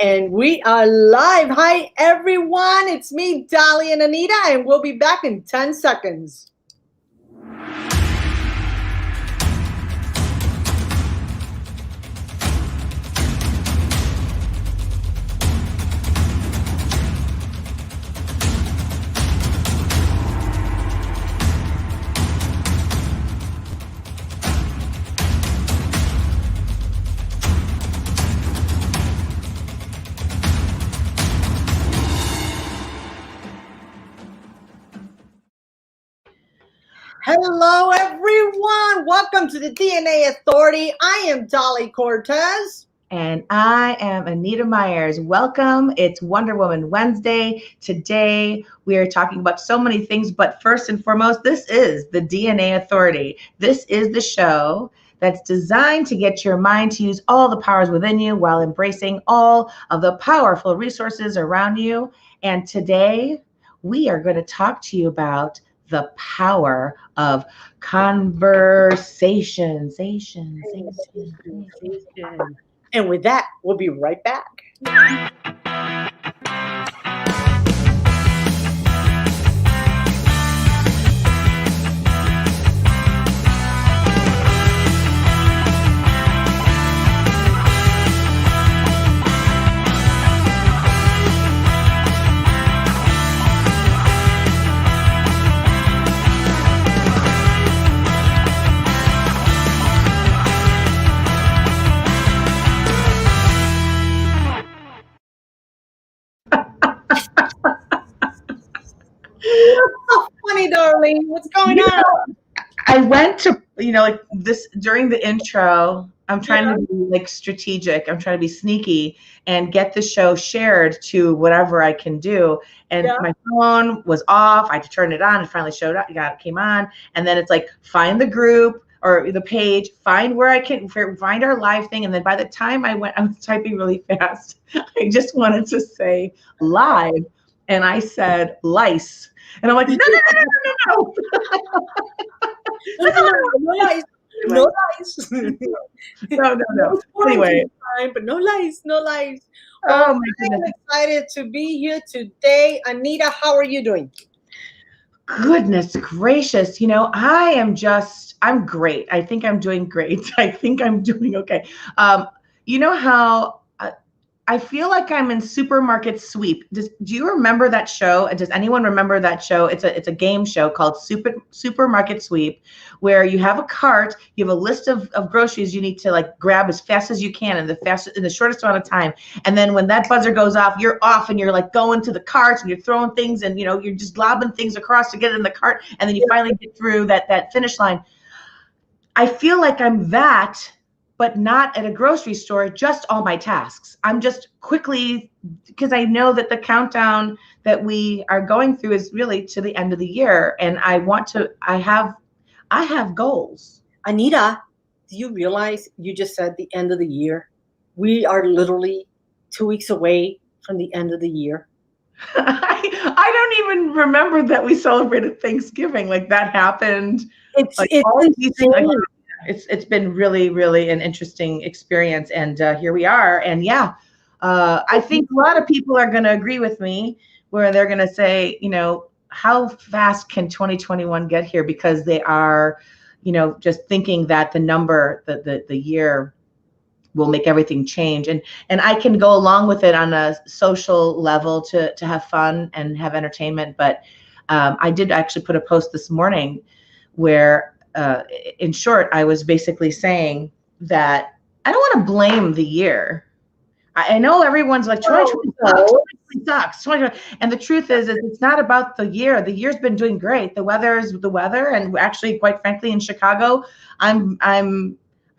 And we are live. Hi, everyone. It's me, Dolly and Anita, and we'll be back in 10 seconds. Hello, everyone. Welcome to the DNA Authority. I am Dolly Cortez. And I am Anita Myers. Welcome. It's Wonder Woman Wednesday. Today, we are talking about so many things, but first and foremost, this is the DNA Authority. This is the show that's designed to get your mind to use all the powers within you while embracing all of the powerful resources around you. And today, we are going to talk to you about the power of conversation. And with that, we'll be right back. So funny, darling. What's going on? I went to, like this during the intro, I'm trying to be like strategic. I'm trying to be sneaky and get the show shared to whatever I can do. And my phone was off. I had to turn it on. It finally showed up. It came on. And then it's like, find the group or the page, find where I can find our live thing. And then by the time I was typing really fast. I just wanted to say live. And I said lice. And I'm like, no. No lies. No lies. No. Anyway. But no lies. Oh, my goodness. I'm excited to be here today. Anita, how are you doing? Goodness gracious. I'm great. I think I'm doing great. I think I'm doing okay. You know how I feel like I'm in Supermarket Sweep. Do you remember that show? Does anyone remember that show? It's a game show called Supermarket Sweep, where you have a cart, you have a list of groceries you need to like grab as fast as you can in the shortest amount of time. And then when that buzzer goes off, you're off and you're like going to the carts and you're throwing things and you're just lobbing things across to get in the cart, and then you finally get through that finish line. I feel like I'm that, but not at a grocery store, just all my tasks. I'm just quickly, because I know that the countdown that we are going through is really to the end of the year. And I have goals. Anita, do you realize you just said the end of the year? We are literally 2 weeks away from the end of the year. I don't even remember that we celebrated Thanksgiving. Like that happened. It's been really, really an interesting experience, and here we are. And I think a lot of people are going to agree with me, where they're going to say, how fast can 2021 get here? Because they are, just thinking that the number, the year, will make everything change. And I can go along with it on a social level to have fun and have entertainment. But I did actually put a post this morning where, in short, I was basically saying that I don't want to blame the year. I know everyone's like, 2020 sucks. And the truth is it's not about the year. The year's been doing great. The weather is the weather. And actually, quite frankly, in Chicago, I'm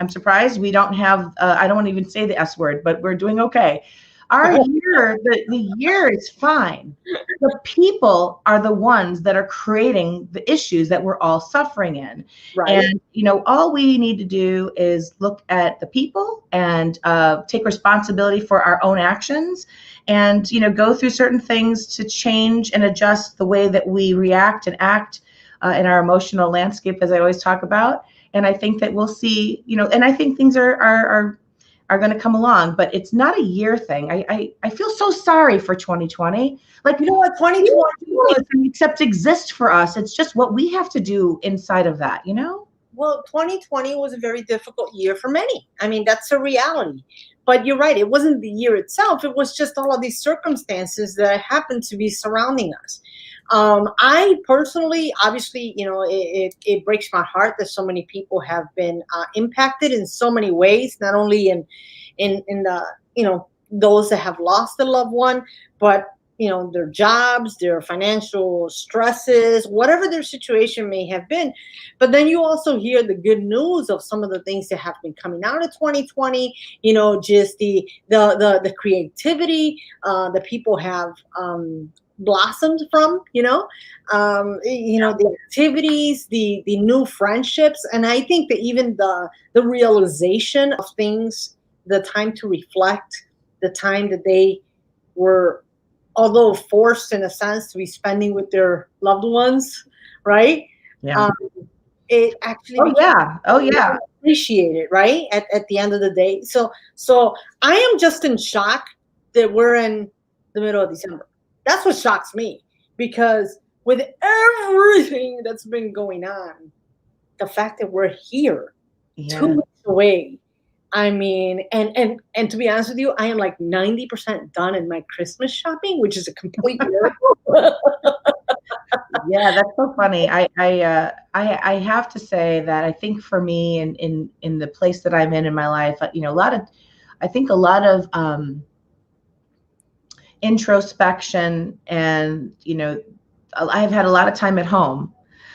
surprised we don't have, I don't want to even say the S word, but we're doing okay. Our year, the year is fine. The people are the ones that are creating the issues that we're all suffering in. Right. And, all we need to do is look at the people and take responsibility for our own actions and, go through certain things to change and adjust the way that we react and act in our emotional landscape, as I always talk about. And I think that we'll see, and I think things are are going to come along, but it's not a year thing. I feel so sorry for 2020. Like, You know what? 2020 was, except exist for us. It's just what we have to do inside of that, you know? well, 2020 was a very difficult year for many. I mean, that's a reality. But you're right. It wasn't the year itself. It was just all of these circumstances that happened to be surrounding us. I personally, obviously, it breaks my heart that so many people have been impacted in so many ways, not only in the, those that have lost a loved one, but their jobs, their financial stresses, whatever their situation may have been. But then you also hear the good news of some of the things that have been coming out of 2020, just the creativity that people have blossomed from, the activities, the new friendships. And I think that even the realization of things, the time to reflect, the time that they were, although forced in a sense, to be spending with their loved ones, right? Yeah. It actually Oh yeah. Oh yeah. appreciated, right? At the end of the day. So I am just in shock that we're in the middle of December. That's what shocks me, because with everything that's been going on, the fact that we're here, Yeah. 2 weeks away. I mean, and to be honest with you, I am like 90% done in my Christmas shopping, which is a complete miracle. Yeah, that's so funny. I have to say that I think for me in the place that I'm in my life, I think a lot of introspection, and I've had a lot of time at home.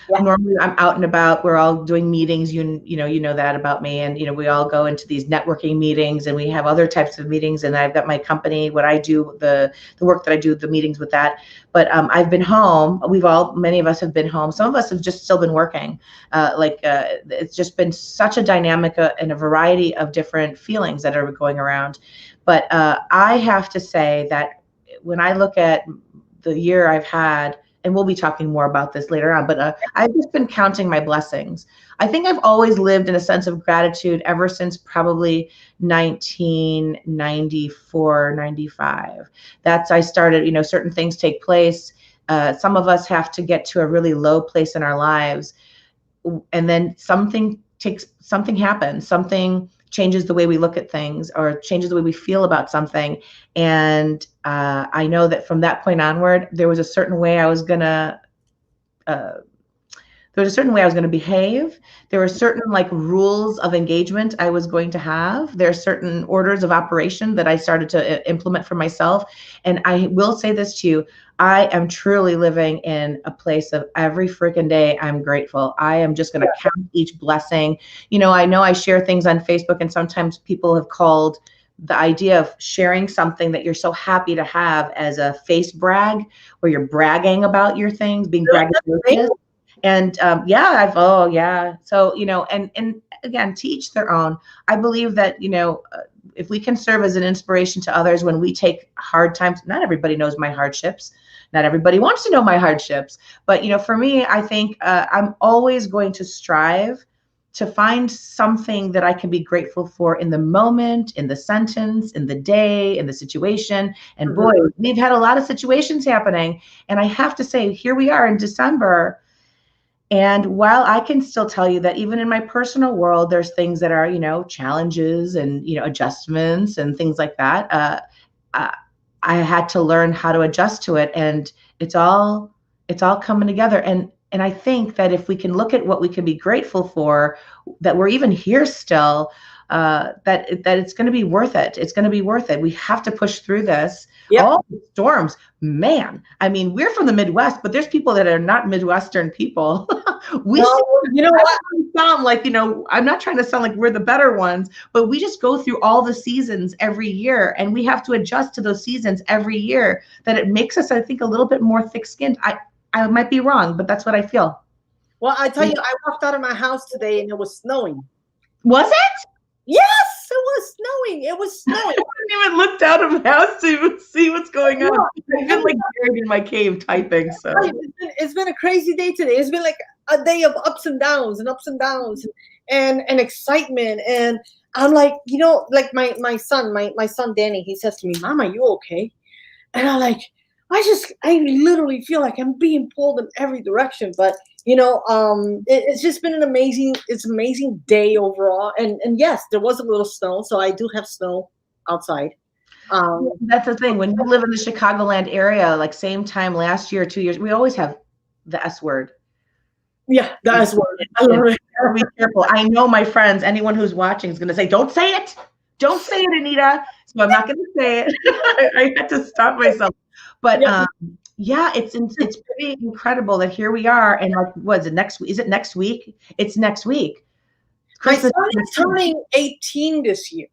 Yeah. Normally I'm out and about. We're all doing meetings. You know that about me. And we all go into these networking meetings, and we have other types of meetings. And I've got my company, what I do, the work that I do, the meetings with that. But I've been home. Many of us have been home. Some of us have just still been working. It's just been such a dynamic and a variety of different feelings that are going around. But I have to say that when I look at the year I've had, and we'll be talking more about this later on, but I've just been counting my blessings. I think I've always lived in a sense of gratitude ever since probably 1994, 95. I started, certain things take place. Some of us have to get to a really low place in our lives, and then something happens, something changes the way we look at things, or changes the way we feel about something. And I know that from that point onward, there was a certain way I was gonna behave. There were certain rules of engagement I was going to have. There are certain orders of operation that I started to implement for myself. And I will say this to you, I am truly living in a place of every freaking day I'm grateful. I am just going to count each blessing. I know I share things on Facebook, and sometimes people have called the idea of sharing something that you're so happy to have as a face brag, where you're bragging about your things, being braggadocious. And So, and again, to each their own. I believe that, if we can serve as an inspiration to others when we take hard times, not everybody knows my hardships. Not everybody wants to know my hardships. But, for me, I think I'm always going to strive to find something that I can be grateful for in the moment, in the sentence, in the day, in the situation. And boy, we've had a lot of situations happening. And I have to say, here we are in December. And while I can still tell you that even in my personal world, there's things that are, challenges and, adjustments and things like that. I had to learn how to adjust to it, and it's all coming together. And I think that if we can look at what we can be grateful for, that we're even here still, that it's going to be worth it. It's going to be worth it. We have to push through this. Yep. All the storms, man. I mean, we're from the Midwest, but there's people that are not Midwestern people. Sound like, I'm not trying to sound like we're the better ones, but we just go through all the seasons every year, and we have to adjust to those seasons every year. That it makes us, I think, a little bit more thick-skinned. I might be wrong, but that's what I feel. Well, I tell you, I walked out of my house today and it was snowing. Was it? Yes, it was snowing. It was snowing. I haven't even looked out of my house to even see what's going on. I've been buried in my cave typing. So it's been a crazy day today. It's been like a day of ups and downs and excitement. And I'm like, like my son Danny, he says to me, "Mom, are you okay?" And I'm like, I literally feel like I'm being pulled in every direction. But it's just been it's an amazing day overall. And yes, there was a little snow, so I do have snow outside. That's the thing. When you live in the Chicagoland area, like same time last year, 2 years, we always have the S word. Yeah, that's what I love it. Be careful. I know my friends, anyone who's watching is going to say, "Don't say it. Don't say it, Anita." So I'm not going to say it. I had to stop myself. But yeah, it's pretty incredible that here we are. And like, what is it next week? Is it next week? It's next week. My son is turning 18 this year.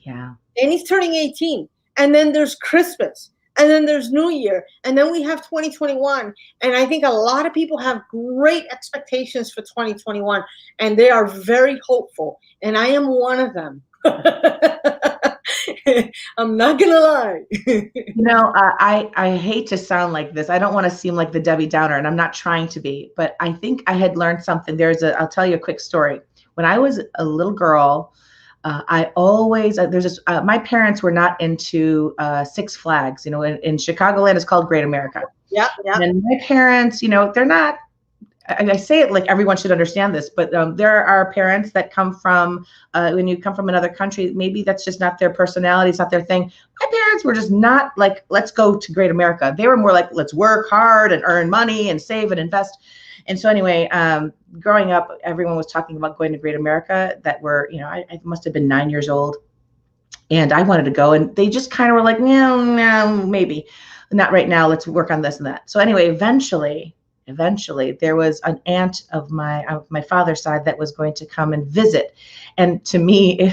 Yeah. And he's turning 18. And then there's Christmas. And then there's New Year. And then we have 2021. And I think a lot of people have great expectations for 2021. And they are very hopeful. And I am one of them. I'm not going to lie. I hate to sound like this. I don't want to seem like the Debbie Downer, and I'm not trying to be. But I think I had learned something. I'll tell you a quick story. When I was a little girl, I always my parents were not into Six Flags. In Chicagoland, it's called Great America. Yeah. And my parents, they're not. I say it like everyone should understand this, but there are parents that come from when you come from another country, maybe that's just not their personality, it's not their thing. My parents were just not like, let's go to Great America. They were more like, let's work hard and earn money and save and invest. And so anyway, growing up, everyone was talking about going to Great America that were, I must have been 9 years old. And I wanted to go. And they just kind of were like, no, maybe. Not right now. Let's work on this and that. So anyway, eventually, there was an aunt of my father's side that was going to come and visit. And to me,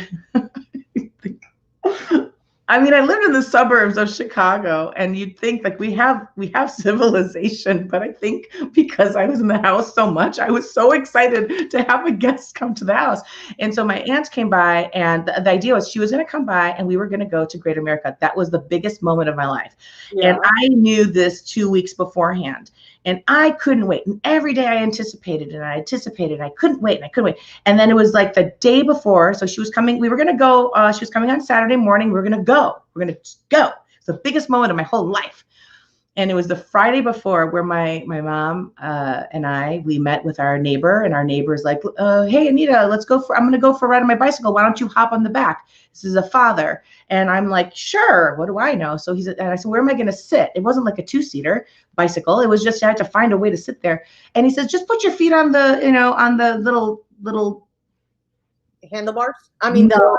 I mean, I lived in the suburbs of Chicago, and you'd think like we have civilization, but I think because I was in the house so much, I was so excited to have a guest come to the house. And so my aunt came by, and the idea was she was going to come by and we were going to go to Great America. That was the biggest moment of my life. Yeah. And I knew this 2 weeks beforehand. And I couldn't wait. And every day I anticipated and I anticipated. I couldn't wait and I couldn't wait. And then it was like the day before. So she was coming. We were going to go. She was coming on Saturday morning. We were going to go. We're going to go. It's the biggest moment of my whole life. And it was the Friday before where my mom and we met with our neighbor, and our neighbor's like, hey, Anita, I'm going to go for a ride on my bicycle. Why don't you hop on the back? This is a father. And I'm like, sure. What do I know? So and I said, where am I going to sit? It wasn't like a 2-seater bicycle. It was just, I had to find a way to sit there. And he says, just put your feet on the little handlebars. I mean, the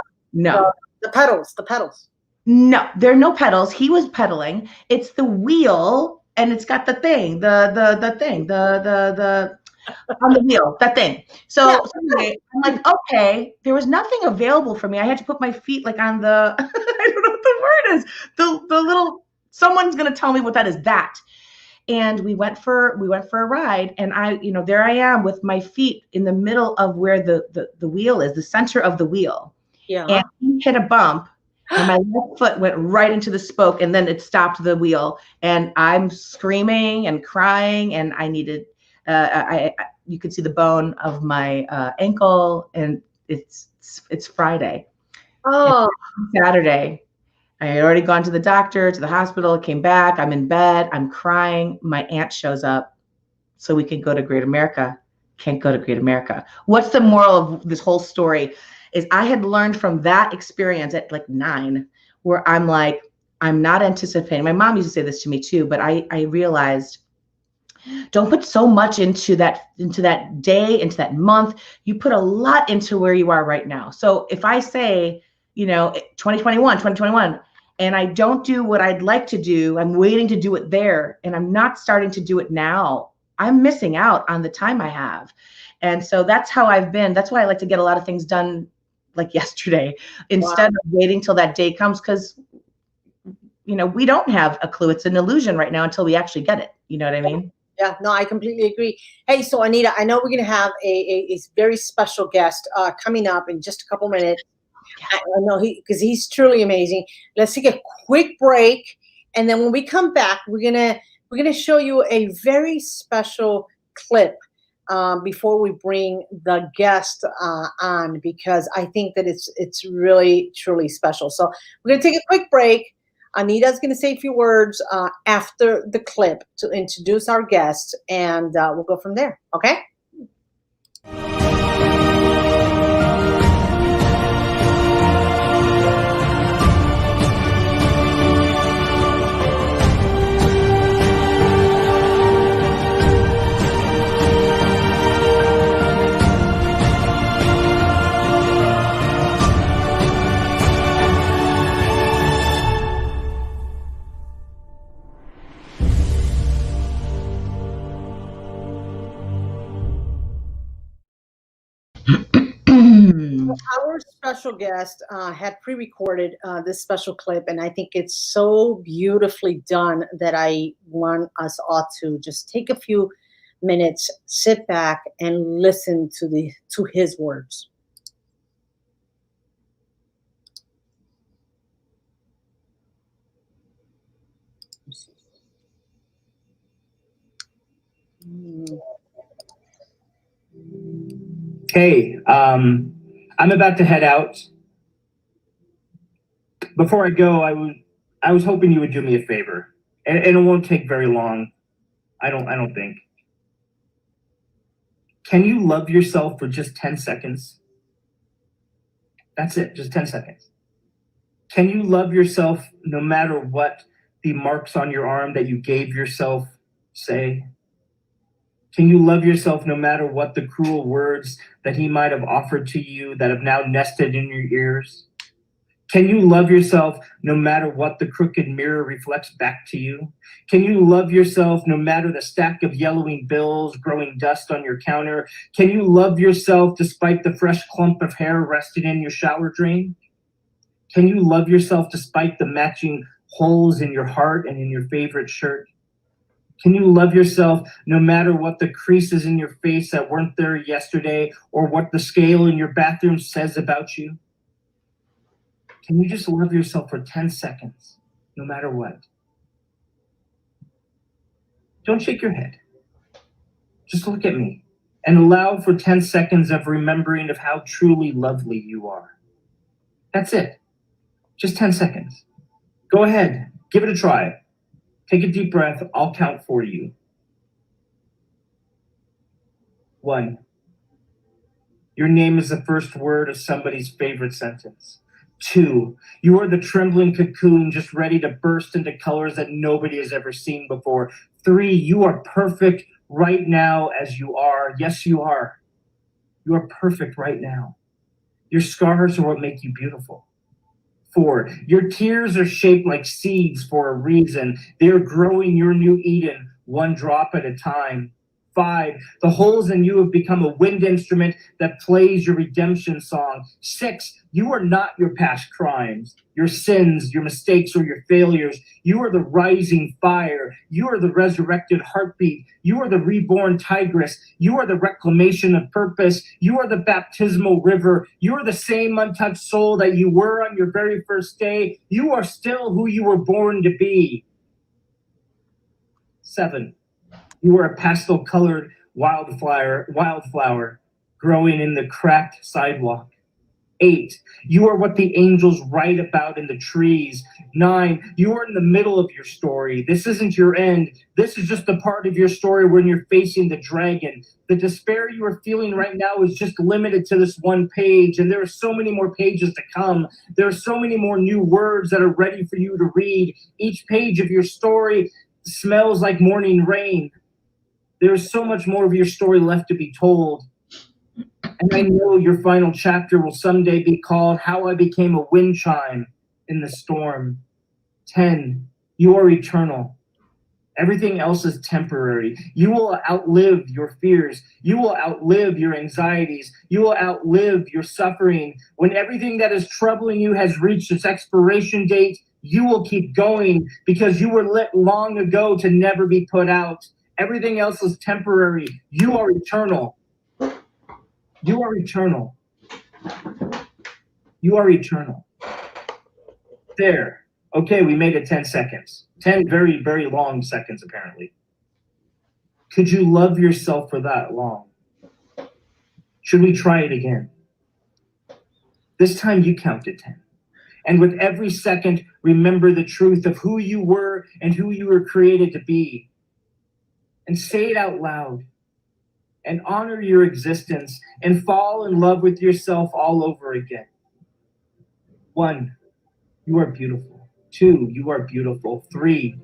pedals. No, there are no pedals. He was pedaling. It's the wheel, and it's got the thing, the thing, the on the wheel, that thing. So anyway, I'm like, okay, there was nothing available for me. I had to put my feet like on the, I don't know what the word is. The little, someone's going to tell me what that is. That. And we went for a ride, and there I am with my feet in the middle of where the wheel is, the center of the wheel. Yeah. And he hit a bump. And my left foot went right into the spoke, and then it stopped the wheel. And I'm screaming and crying, and I needed. You could see the bone of my ankle, and it's Friday. Oh, Saturday. I had already gone to the doctor, to the hospital. Came back. I'm in bed. I'm crying. My aunt shows up, so we can go to Great America. Can't go to Great America. What's the moral of this whole story? Is I had learned from that experience at like 9, where I'm like, I'm not anticipating. My mom used to say this to me too, but I realized, don't put so much into that day, into that month. You put a lot into where you are right now. So if I say, 2021, and I don't do what I'd like to do, I'm waiting to do it there, and I'm not starting to do it now, I'm missing out on the time I have. And so that's how I've been. That's why I like to get a lot of things done like yesterday, instead of waiting till that day comes, because we don't have a clue. It's an illusion right now until we actually get it. You know what I mean? Yeah, no, I completely agree. Hey, so Anita, I know we're going to have a very special guest coming up in just a couple minutes. I know because he's truly amazing. Let's take a quick break, and then when we come back, we're gonna show you a very special clip before we bring the guest on, because I think that it's really truly special. So we're going to take a quick break. Anita's going to say a few words after the clip to introduce our guest, and we'll go from there. Okay? Our special guest had pre-recorded this special clip, and I think it's so beautifully done that I want us all to just take a few minutes, sit back, and listen to his words. Hey, I'm about to head out. Before I go, I was hoping you would do me a favor, and it won't take very long. I don't think. Can you love yourself for just 10 seconds? That's it, just 10 seconds. Can you love yourself no matter what the marks on your arm that you gave yourself say? Can you love yourself no matter what the cruel words that he might have offered to you that have now nested in your ears? Can you love yourself no matter what the crooked mirror reflects back to you? Can you love yourself no matter the stack of yellowing bills growing dust on your counter? Can you love yourself despite the fresh clump of hair resting in your shower drain? Can you love yourself despite the matching holes in your heart and in your favorite shirt? Can you love yourself no matter what the creases in your face that weren't there yesterday or what the scale in your bathroom says about you? Can you just love yourself for 10 seconds, no matter what? Don't shake your head. Just look at me and allow for 10 seconds of remembering of how truly lovely you are. That's it. Just 10 seconds. Go ahead. Give it a try. Take a deep breath. I'll count for you. 1. Your name is the first word of somebody's favorite sentence. 2. You are the trembling cocoon just ready to burst into colors that nobody has ever seen before. 3. You are perfect right now as you are. Yes, you are. You are perfect right now. Your scars are what make you beautiful. 4. Your tears are shaped like seeds for a reason. They are growing your new Eden, one drop at a time. 5. The holes in you have become a wind instrument that plays your redemption song. 6. You are not your past crimes, your sins, your mistakes, or your failures. You are the rising fire. You are the resurrected heartbeat. You are the reborn tigress. You are the reclamation of purpose. You are the baptismal river. You are the same untouched soul that you were on your very first day. You are still who you were born to be. 7. You are a pastel-colored wildflower growing in the cracked sidewalk. 8. You are what the angels write about in the trees. 9. You are in the middle of your story. This isn't your end. This is just the part of your story when you're facing the dragon. The despair you are feeling right now is just limited to this one page, and there are so many more pages to come. There are so many more new words that are ready for you to read. Each page of your story smells like morning rain. There is so much more of your story left to be told. And I know your final chapter will someday be called How I Became a Wind Chime in the Storm. 10. You are eternal. Everything else is temporary. You will outlive your fears. You will outlive your anxieties. You will outlive your suffering. When everything that is troubling you has reached its expiration date, you will keep going because you were lit long ago to never be put out. Everything else is temporary. You are eternal. You are eternal. You are eternal. There. Okay, we made it 10 seconds. 10 very, very long seconds, apparently. Could you love yourself for that long? Should we try it again? This time you count to 10. And with every second, remember the truth of who you were and who you were created to be. And say it out loud. And honor your existence and fall in love with yourself all over again. 1, you are beautiful. 2, you are beautiful. 3,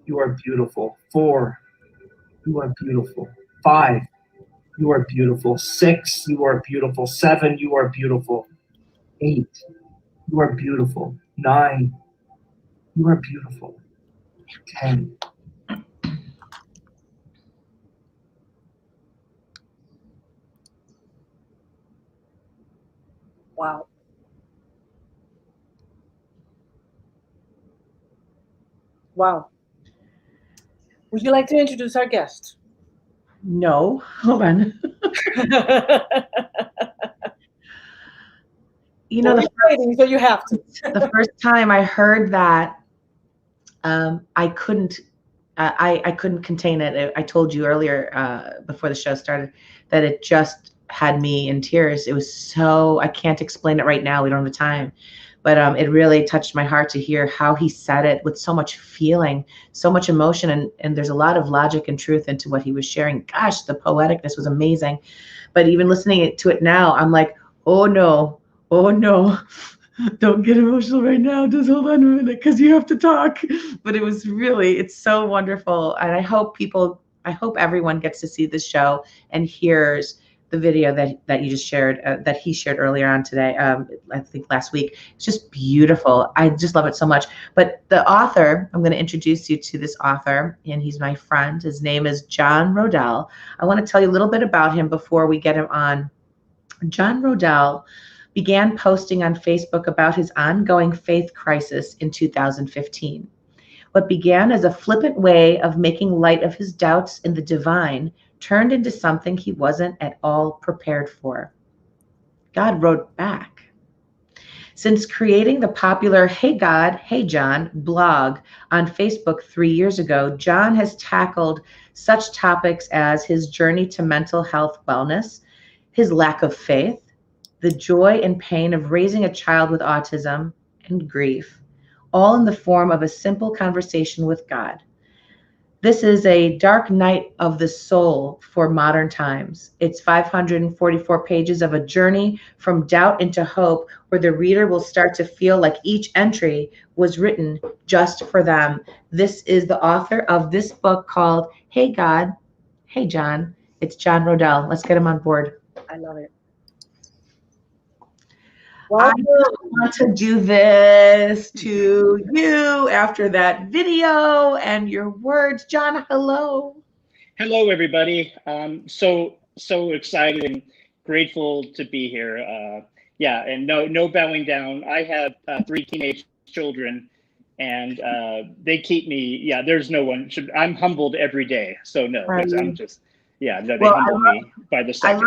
you are beautiful. 4, you are beautiful. 5, you are beautiful. 6, you are beautiful. 7, you are beautiful. 8, you are beautiful. 9, you are beautiful. 10. Wow. Wow. Would you like to introduce our guest? No, hold on. You know, so you have to. The first time I heard that, I couldn't contain it. I told you earlier, before the show started, that it just had me in tears. It was so, I can't explain it right now. We don't have the time. But it really touched my heart to hear how he said it with so much feeling, so much emotion. And there's a lot of logic and truth into what he was sharing. Gosh, the poeticness was amazing. But even listening to it now, I'm like, oh no, don't get emotional right now. Just hold on a minute because you have to talk. But it was really, it's so wonderful. And I hope everyone gets to see this show and hears the video that you just shared, that he shared earlier on today, I think last week. It's just beautiful. I just love it so much. But the author, I'm going to introduce you to this author, and he's my friend. His name is John Roedel. I want to tell you a little bit about him before we get him on. John Roedel began posting on Facebook about his ongoing faith crisis in 2015. What began as a flippant way of making light of his doubts in the divine turned into something he wasn't at all prepared for. God wrote back. Since creating the popular Hey God, Hey John blog on Facebook 3 years ago, John has tackled such topics as his journey to mental health wellness, his lack of faith, the joy and pain of raising a child with autism, and grief, all in the form of a simple conversation with God. This is a dark night of the soul for modern times. It's 544 pages of a journey from doubt into hope, where the reader will start to feel like each entry was written just for them. This is the author of this book called Hey God, Hey John. It's John Roedel. Let's get him on board. I love it. I want to do this to you after that video and your words. John, hello. Hello, everybody. So excited and grateful to be here. Yeah, and no bowing down. I have 3 teenage children, and they keep me. Yeah, there's no one. I'm humbled every day. So no, I'm just. Yeah, no, they humble me by the second.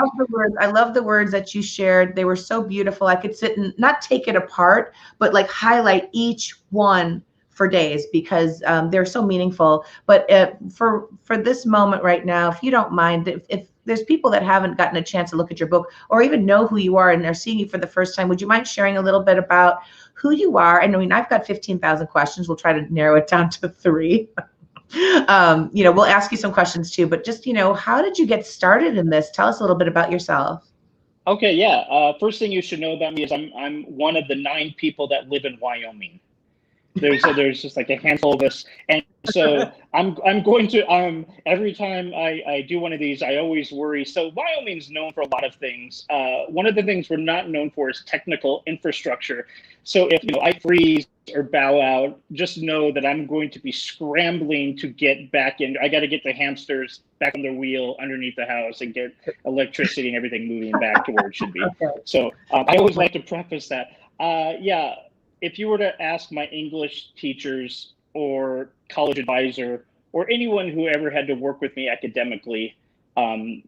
I love the words that you shared. They were so beautiful. I could sit and not take it apart, but like highlight each one for days, because they're so meaningful. But for this moment right now, if you don't mind, if there's people that haven't gotten a chance to look at your book or even know who you are and are seeing you for the first time, would you mind sharing a little bit about who you are? And I mean, I've got 15,000 questions. We'll try to narrow it down to 3. We'll ask you some questions too, but just, how did you get started in this? Tell us a little bit about yourself. Okay, yeah. First thing you should know about me is I'm one of the 9 people that live in Wyoming. There's just like a handful of us, and so I'm going to every time I do one of these, I always worry. So Wyoming's known for a lot of things. One of the things we're not known for is technical infrastructure. So if I freeze or bow out, just know that I'm going to be scrambling to get back in. I got to get the hamsters back on the wheel underneath the house and get electricity and everything moving back to where it should be. Okay. So I always like to preface that. Yeah. If you were to ask my English teachers or college advisor or anyone who ever had to work with me academically, I'm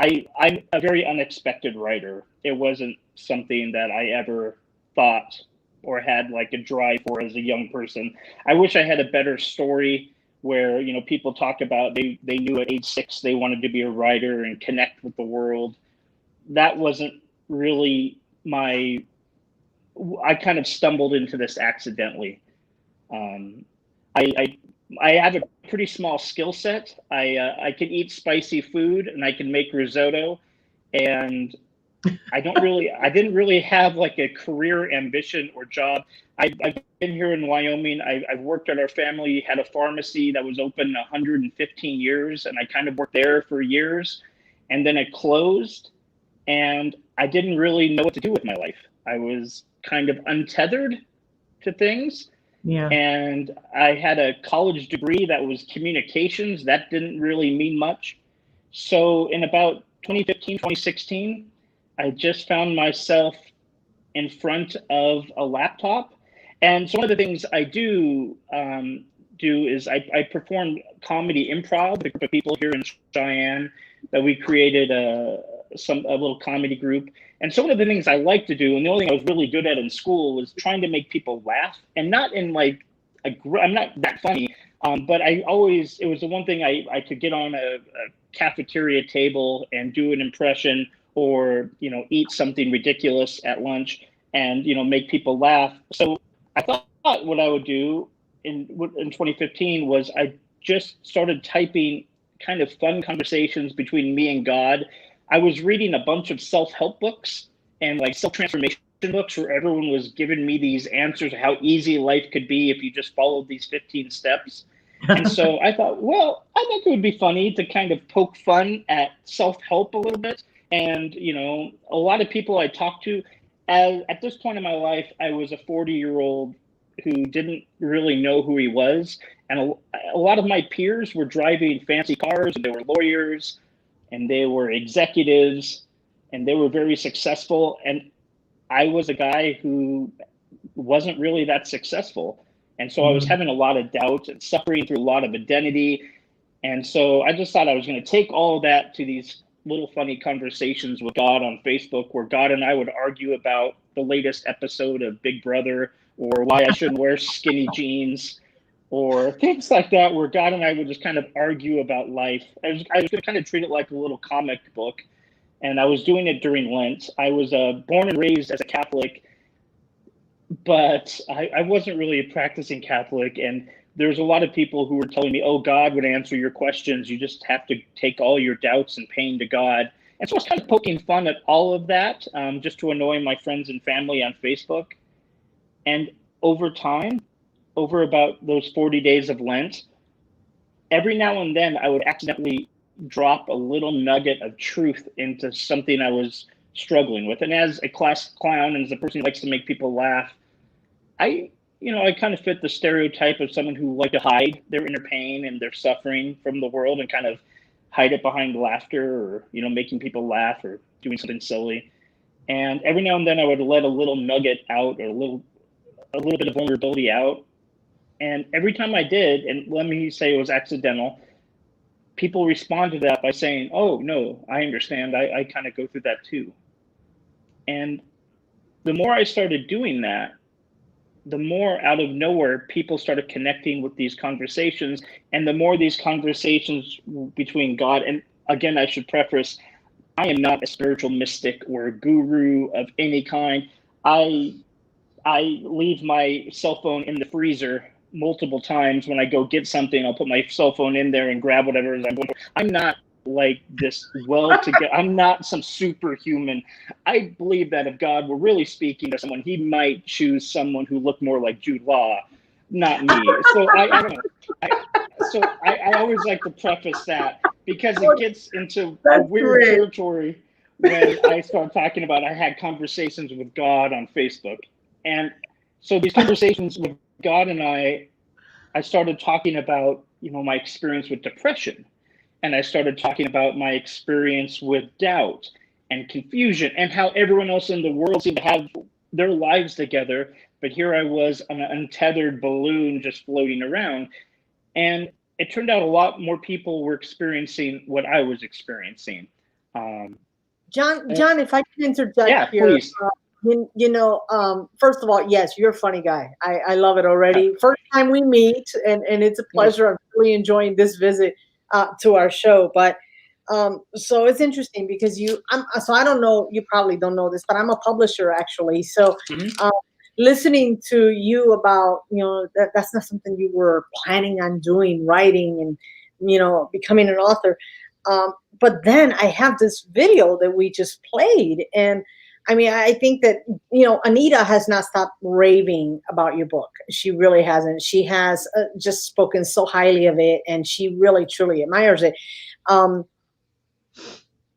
a very unexpected writer. It wasn't something that I ever thought or had like a drive for as a young person. I wish I had a better story where, people talk about they knew at age 6 they wanted to be a writer and connect with the world. that wasn't really I kind of stumbled into this accidentally. I have a pretty small skill set. I can eat spicy food and I can make risotto, and I didn't really have like a career ambition or job. I've been here in Wyoming. I've worked at our family, had a pharmacy that was open 115 years, and I kind of worked there for years, and then it closed, and I didn't really know what to do with my life. I was kind of untethered to things. Yeah. And I had a college degree that was communications. That didn't really mean much. So in about 2015, 2016, I just found myself in front of a laptop. And so one of the things I do is I perform comedy improv with a group of people here in Cheyenne that we created a little comedy group. And so one of the things I like to do, and the only thing I was really good at in school, was trying to make people laugh, and not in like I'm not that funny, but it was the one thing I could get on a cafeteria table and do an impression, or eat something ridiculous at lunch and make people laugh. So I thought what I would do in 2015 was I just started typing kind of fun conversations between me and God. I was reading a bunch of self-help books and like self-transformation books where everyone was giving me these answers of how easy life could be if you just followed these 15 steps. And so I thought, well, I think it would be funny to kind of poke fun at self-help a little bit. And, a lot of people I talked to, at this point in my life, I was a 40-year-old who didn't really know who he was. And a lot of my peers were driving fancy cars, and they were lawyers, and they were executives, and they were very successful. And I was a guy who wasn't really that successful. And so I was having a lot of doubt and suffering through a lot of identity. And so I just thought I was going to take all of that to these little funny conversations with God on Facebook, where God and I would argue about the latest episode of Big Brother, or why I shouldn't wear skinny jeans, or things like that, where God and I would just kind of argue about life. I was going to kind of treat it like a little comic book, and I was doing it during Lent. I was born and raised as a Catholic, but I wasn't really a practicing Catholic, and there's a lot of people who were telling me, oh, God would answer your questions. You just have to take all your doubts and pain to God. And so I was kind of poking fun at all of that, just to annoy my friends and family on Facebook. And over time, over about those 40 days of Lent, every now and then I would accidentally drop a little nugget of truth into something I was struggling with. And as a class clown and as a person who likes to make people laugh, I kind of fit the stereotype of someone who like to hide their inner pain and their suffering from the world and kind of hide it behind laughter, or, making people laugh or doing something silly. And every now and then I would let a little nugget out, or a little bit of vulnerability out. And every time I did, and let me say it was accidental, people responded to that by saying, oh, no, I understand. I kind of go through that too. And the more I started doing that, the more out of nowhere people started connecting with these conversations, and the more these conversations between God, and again, I should preface, I am not a spiritual mystic or a guru of any kind. I leave my cell phone in the freezer multiple times. When I go get something, I'll put my cell phone in there and grab whatever it is I'm going for. I'm not like this I'm not some superhuman. I believe that if God were really speaking to someone, he might choose someone who looked more like Jude Law, not me. So I don't know. I always like to preface that, because it gets into a weird territory when I start talking about I had conversations with God on Facebook. And so these conversations with God and I started talking about, my experience with depression. And I started talking about my experience with doubt and confusion, and how everyone else in the world seemed to have their lives together. But here I was on an untethered balloon just floating around. And it turned out a lot more people were experiencing what I was experiencing. John, if I can interject here. Please. First of all, yes, you're a funny guy. I love it already. First time we meet, and it's a pleasure. I'm really enjoying this visit to our show. But So it's interesting because so I don't know, you probably don't know this, but I'm a publisher actually. So, Mhm. listening to you about, that's not something you were planning on doing, writing and, becoming an author. But then I have this video that we just played. And I mean, I think that, Anita has not stopped raving about your book. She really hasn't. She has just spoken so highly of it, and she really, truly admires it. Um,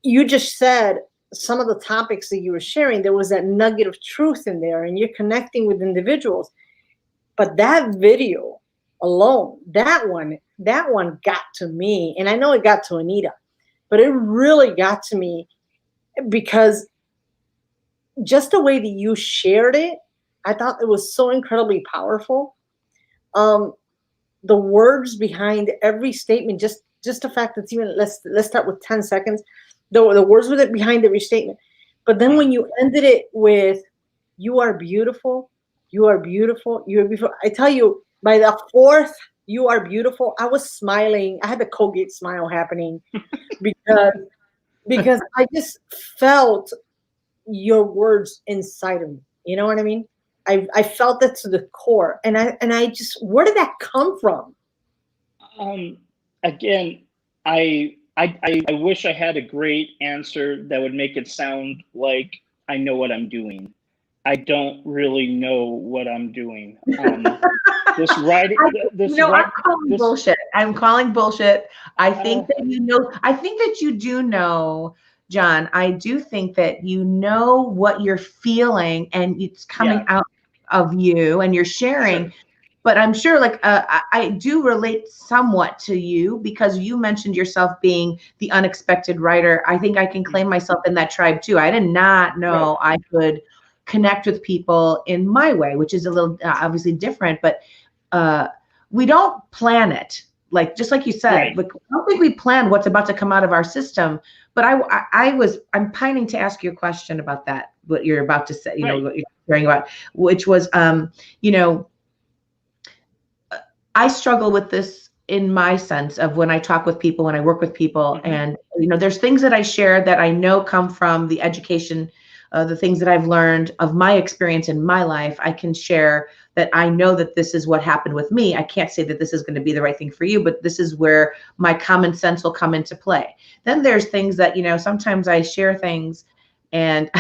you just said some of the topics that you were sharing, there was that nugget of truth in there, and you're connecting with individuals. But that video alone, that one got to me, and I know it got to Anita, but it really got to me because just the way that you shared it, I thought it was so incredibly powerful. Um, the words behind every statement, just the fact that even let's start with 10 seconds. The words with it behind every statement. But then when you ended it with "You are beautiful, you are beautiful, you are beautiful." I tell you, by the fourth "You are beautiful," I was smiling. I had the Colgate smile happening because I just felt your words inside of me. You know what I mean? I felt that to the core. And I just, where did that come from? Um, Again, I wish I had a great answer that would make it sound like I know what I'm doing. I don't really know what I'm doing. This writing, I'm calling this, bullshit. I'm calling bullshit. I think uh, that I think that you do know, John. I do think that you know what you're feeling and it's coming yeah, out of you and you're sure, sharing. But I'm sure, like, I do relate somewhat to you because you mentioned yourself being the unexpected writer. I think I can claim myself in that tribe too. I did not right, know I could connect with people in my way, which is a little obviously different, but uh, we don't plan it. Like, just like you said, right. like, I don't think we plan what's about to come out of our system. But I'm pining to ask you a question about that, what you're about to say, Right. what you're hearing about, which was, you know, I struggle with this in my sense of when I talk with people, when I work with people, Hmm. and there's things that I share that I know come from the education, the things that I've learned of my experience in my life. I can share that I know that this is what happened with me. I can't say that this is going to be the right thing for you, but this is where my common sense will come into play. Then there's things that sometimes I share things, and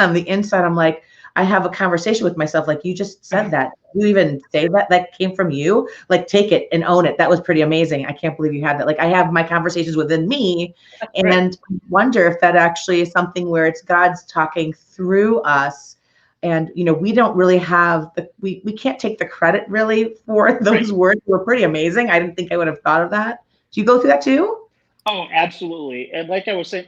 on the inside, I'm like, I have a conversation with myself, like, you just said that. You even say that? That came from you? Like, take it and own it. That was pretty amazing. I can't believe you had that. Like, I have my conversations within me Right. and wonder if that actually is something where it's God's talking through us. And, we don't really have we can't take the credit really for Right. those words. They were pretty amazing. I didn't think I would have thought of that. Do you go through that too? Oh, absolutely. And like I was saying,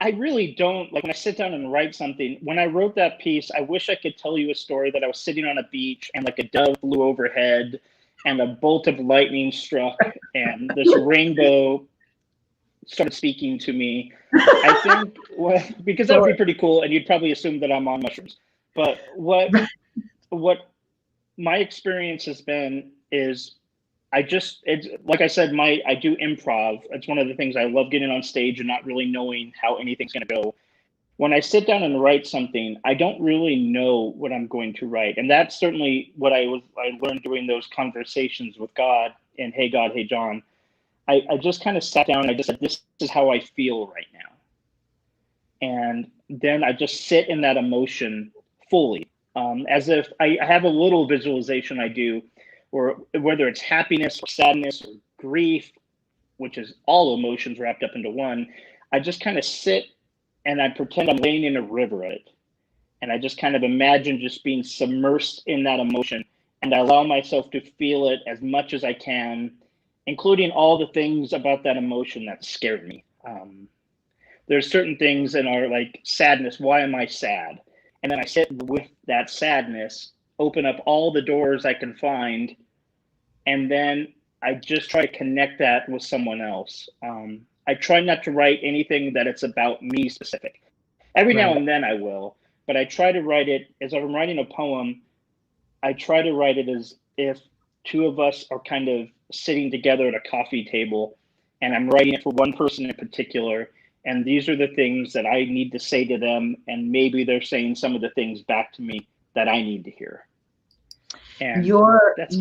I really don't like when I sit down and write something. When I wrote that piece, I wish I could tell you a story that I was sitting on a beach and like a dove flew overhead and a bolt of lightning struck and this rainbow started speaking to me. I think because that would be Sure. pretty cool and you'd probably assume that I'm on mushrooms. But what my experience has been is it's like I said, I do improv. It's one of the things I love, getting on stage and not really knowing how anything's going to go. When I sit down and write something, I don't really know what I'm going to write. And that's certainly what I learned during those conversations with God and Hey God, Hey John. I just kind of sat down and I just said, this is how I feel right now. And then I just sit in that emotion fully, as if I have a little visualization I do, or whether it's happiness or sadness or grief, which is all emotions wrapped up into one. I just kind of sit and I pretend I'm laying in a river of it. And I just kind of imagine just being submersed in that emotion. And I allow myself to feel it as much as I can, including all the things about that emotion that scared me. There's certain things in our like sadness. Why am I sad? And then I sit with that sadness, open up all the doors I can find, and then I just try to connect that with someone else. I try not to write anything that it's about me specific. Every now Right. and then I will, but I try to write it as if I'm writing a poem. I try to write it as if two of us are kind of sitting together at a coffee table, and I'm writing it for one person in particular. And these are the things that I need to say to them. And maybe they're saying some of the things back to me that I need to hear. And that's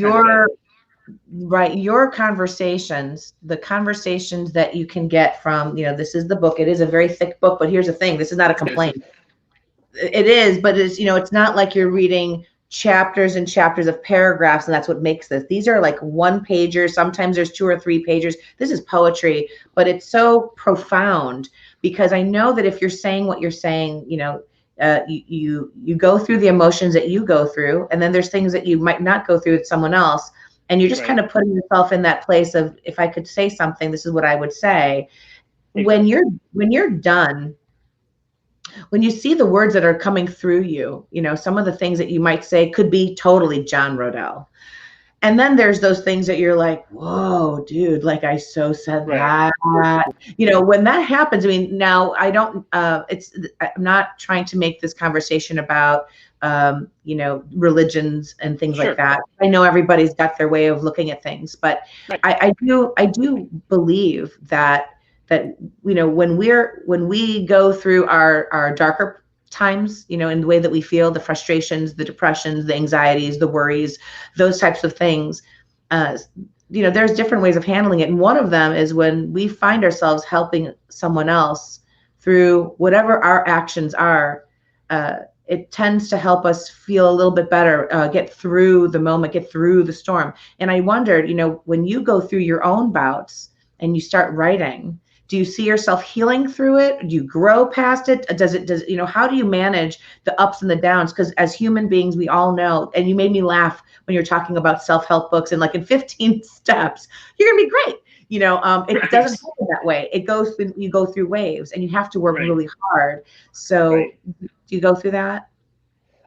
right, your conversations, the conversations that you can get from, this is the book. It is a very thick book, but here's the thing. This is not a complaint. It is, but it's, it's not like you're reading chapters and chapters of paragraphs, and that's what makes this. These are like one pagers. Sometimes there's 2 or 3 pagers. This is poetry, but it's so profound, because I know that if you're saying what you're saying, you go through the emotions that you go through, and then there's things that you might not go through with someone else, and you're just kind of putting yourself in that place of, if I could say something, this is what I would say. Exactly. When you're done, when you see the words that are coming through you, some of the things that you might say could be totally John Roedel. And then there's those things that you're like, whoa, dude, like I so said that, when that happens, I mean, now I don't, I'm not trying to make this conversation about, religions and things like that. I know everybody's got their way of looking at things, but I do believe that when we go through our darker times, in the way that we feel, the frustrations, the depressions, the anxieties, the worries, those types of things, there's different ways of handling it. And one of them is when we find ourselves helping someone else through whatever our actions are, it tends to help us feel a little bit better, get through the moment, get through the storm. And I wondered, when you go through your own bouts and you start writing, do you see yourself healing through it? Do you grow past it? How do you manage the ups and the downs? Because as human beings, we all know, and you made me laugh when you're talking about self-help books, and like in 15 steps, you're gonna be great. It doesn't happen that way. You go through waves, and you have to work really hard. So do you go through that?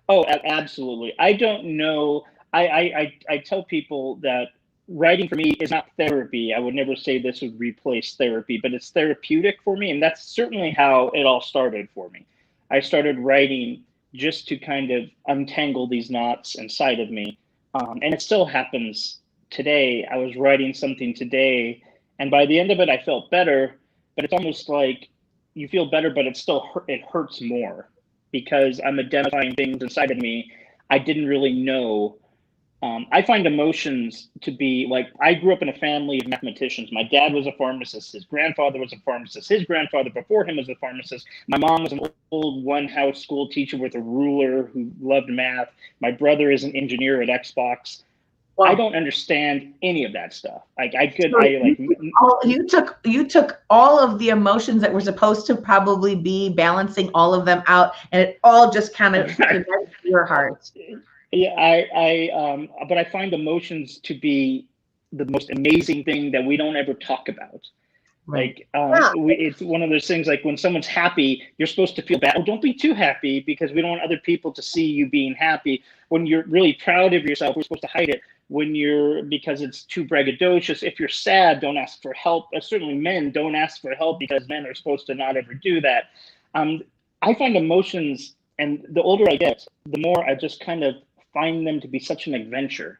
Oh, absolutely. I don't know. I tell people that writing for me is not therapy. I would never say this would replace therapy, but it's therapeutic for me. And that's certainly how it all started for me. I started writing just to kind of untangle these knots inside of me. And it still happens today. I was writing something today, and by the end of it, I felt better, but it's almost like you feel better, but it hurts more, because I'm identifying things inside of me I didn't really know. I find emotions to be like, I grew up in a family of mathematicians. My dad was a pharmacist. His grandfather was a pharmacist. His grandfather before him was a pharmacist. My mom was an old one-house school teacher with a ruler who loved math. My brother is an engineer at Xbox. Wow. I don't understand any of that stuff. You took all of the emotions that were supposed to probably be balancing all of them out, and it all just kind of connected to your heart. Yeah, but I find emotions to be the most amazing thing that we don't ever talk about. Right. It's one of those things, like when someone's happy, you're supposed to feel bad. Oh, don't be too happy, because we don't want other people to see you being happy. When you're really proud of yourself, we're supposed to hide it. Because it's too braggadocious. If you're sad, don't ask for help. Certainly men don't ask for help, because men are supposed to not ever do that. I find emotions, and the older I get, the more I just kind of find them to be such an adventure.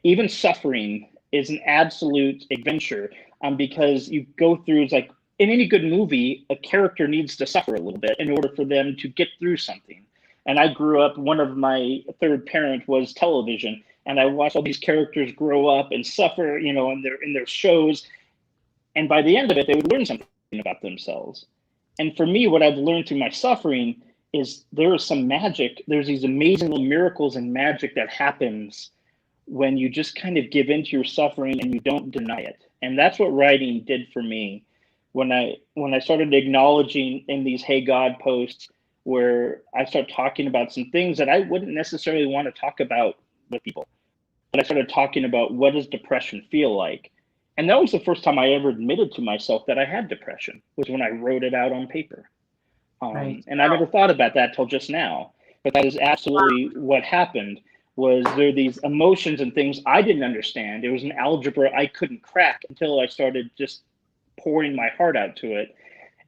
Even suffering is an absolute adventure, because you go through, it's like in any good movie, a character needs to suffer a little bit in order for them to get through something. And I grew up, one of my third parent was television, and I watched all these characters grow up and suffer, in their shows. And by the end of it, they would learn something about themselves. And for me, what I've learned through my suffering is there is some magic. There's these amazing little miracles and magic that happens when you just kind of give into your suffering and you don't deny it. And that's what writing did for me. When I started acknowledging in these Hey God posts, where I start talking about some things that I wouldn't necessarily want to talk about with people, but I started talking about, what does depression feel like? And that was the first time I ever admitted to myself that I had depression, was when I wrote it out on paper. And I never thought about that till just now, but that is absolutely what happened. Was there these emotions and things I didn't understand. It was an algebra I couldn't crack until I started just pouring my heart out to it.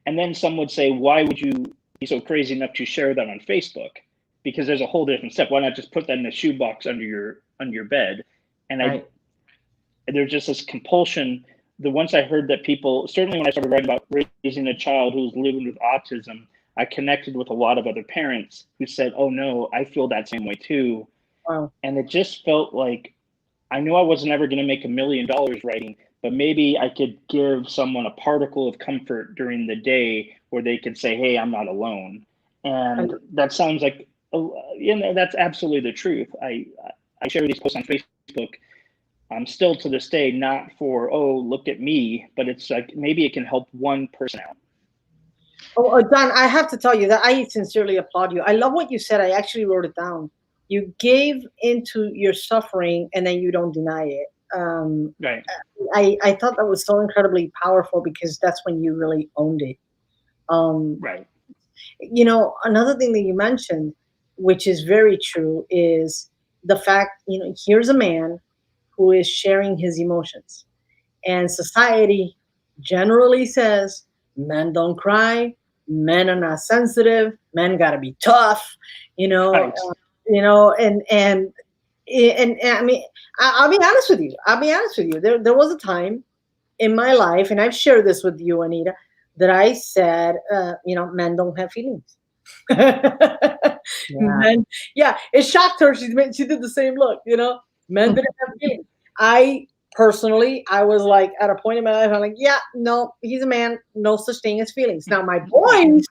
And then some would say, why would you be so crazy enough to share that on Facebook? Because there's a whole different step. Why not just put that in a shoebox under your bed? And there's just this compulsion once I heard that people, certainly when I started writing about raising a child who was living with autism, I connected with a lot of other parents who said, oh no, I feel that same way too. Wow. And it just felt like, I knew I wasn't ever going to make $1 million writing, but maybe I could give someone a particle of comfort during the day where they could say, hey, I'm not alone. And that sounds like, that's absolutely the truth. I share these posts on Facebook. I'm still to this day, not for, oh, look at me, but it's like, maybe it can help one person out. Oh, Don, I have to tell you that I sincerely applaud you. I love what you said. I actually wrote it down. You gave into your suffering and then you don't deny it. Right. I thought that was so incredibly powerful because that's when you really owned it. Right. You know, another thing that you mentioned, which is very true, is the fact, you know, here's a man who is sharing his emotions. And society generally says men don't cry, men are not sensitive, men got to be tough, you know, Right. you know, and I mean, I'll be honest with you. I'll be honest with you. There was a time in my life, and I've shared this with you, Anita, that I said, you know, men don't have feelings. Men, yeah, it shocked her. She did the same look, you know. Men didn't have feelings. I personally, I was like at a point in my life, I'm like, yeah, no, he's a man, no such thing as feelings. Now my boys,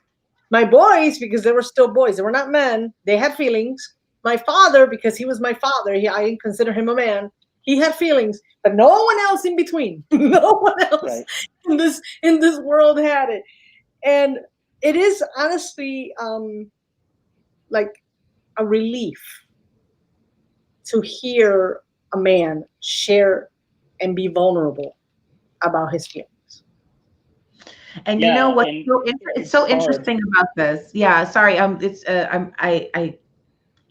because they were still boys, they were not men, they had feelings. My father, because he was my father, I didn't consider him a man. He had feelings, but no one else in between. No one else Right. in this world had it. And it is honestly like a relief to hear a man share and be vulnerable about his feelings. And Yeah, you know what's and it's so it's hard. interesting about this. Yeah, sorry.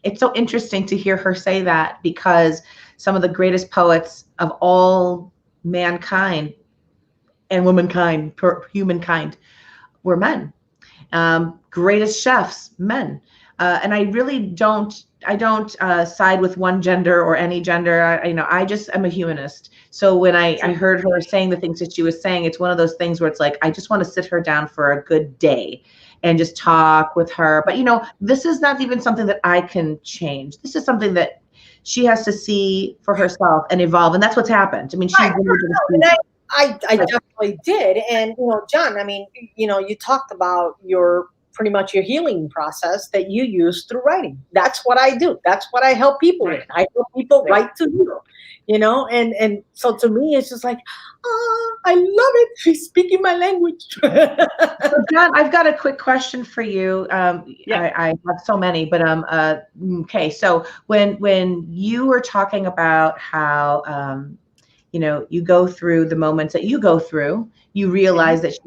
It's so interesting to hear her say that, because some of the greatest poets of all mankind and womankind, humankind, were men. Greatest chefs, men. And I really don't side with one gender or any gender. I just am a humanist. So when I heard her saying the things that she was saying, it's one of those things where it's like, I just want to sit her down for a good day and just talk with her. But, you know, this is not even something that I can change. This is something that she has to see for herself and evolve. And that's what's happened. I mean, she's I definitely did. And, you know, John, I mean, you know, you talked about pretty much your healing process that you use through writing. That's what I do. That's what I help people with. I help people write to heal, you know, and so to me, it's just like, I love it. She's speaking my language. So John, I've got a quick question for you. Yeah. I have so many, but okay. So when you were talking about how you know, you go through the moments that you go through, you realize that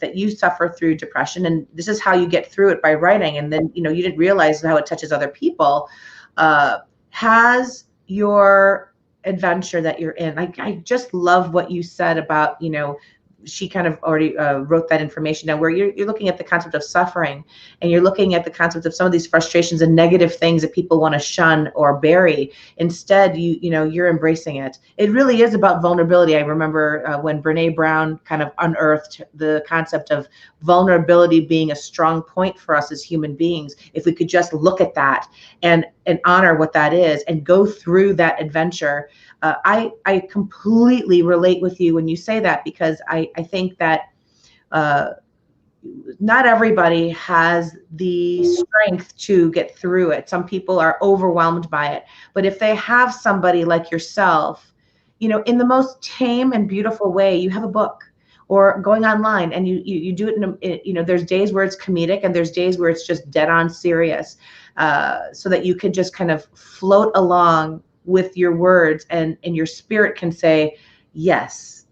that you suffer through depression, and this is how you get through it, by writing. And then, you know, you didn't realize how it touches other people. Has your adventure that you're in, I just love what you said about, you know, she kind of already wrote that information down, where you're looking at the concept of suffering, and you're looking at the concept of some of these frustrations and negative things that people want to shun or bury. Instead, you're embracing it. It really is about vulnerability. I remember when Brene Brown kind of unearthed the concept of vulnerability being a strong point for us as human beings. If we could just look at that and honor what that is and go through that adventure. I completely relate with you when you say that, because I think that not everybody has the strength to get through it. Some people are overwhelmed by it. But if they have somebody like yourself, you know, in the most tame and beautiful way, you have a book or going online, and you do it you know, there's days where it's comedic and there's days where it's just dead on serious, so that you can just kind of float along with your words, and your spirit can say, yes,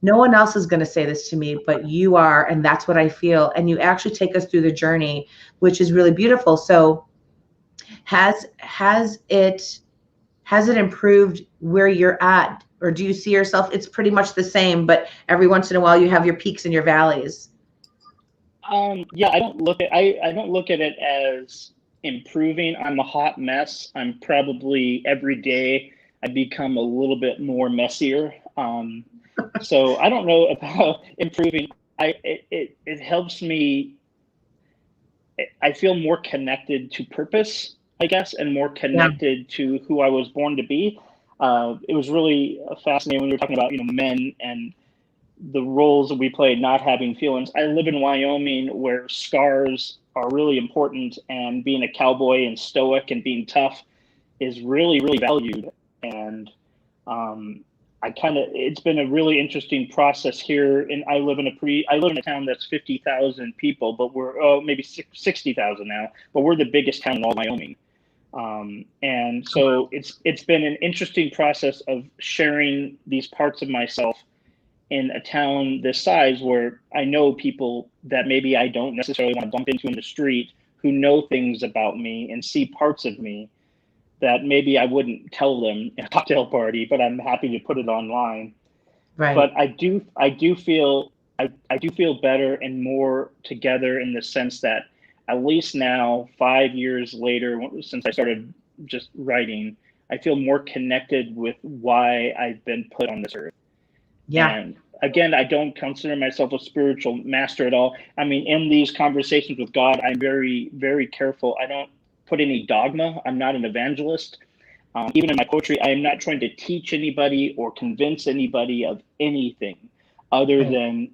no one else is going to say this to me, but you are. And that's what I feel. And you actually take us through the journey, which is really beautiful. So has it improved where you're at? Or do you see yourself, it's pretty much the same, but every once in a while you have your peaks and your valleys? Yeah, I don't look at it as improving. I'm a hot mess. I'm probably every day I become a little bit more messier. So I don't know about improving. It helps me. I feel more connected to purpose, I guess, and more connected to who I was born to be. It was really fascinating when you were talking about, men and the roles that we play not having feelings. I live in Wyoming where scars are really important, and being a cowboy and stoic and being tough is really, really valued. And it's been a really interesting process here. And I live in a town that's 50,000 people, but we're maybe 60,000 now, but we're the biggest town in all Wyoming. And so it's been an interesting process of sharing these parts of myself in a town this size, where I know people that maybe I don't necessarily want to bump into in the street, who know things about me and see parts of me that maybe I wouldn't tell them in a cocktail party, but I'm happy to put it online. Right. But I do feel better and more together, in the sense that at least now, 5 years later, since I started just writing, I feel more connected with why I've been put on this earth. Yeah. And again, I don't consider myself a spiritual master at all. I mean, in these conversations with God, I'm very, very careful. I don't put any dogma. I'm not an evangelist. Even in my poetry, I am not trying to teach anybody or convince anybody of anything, other than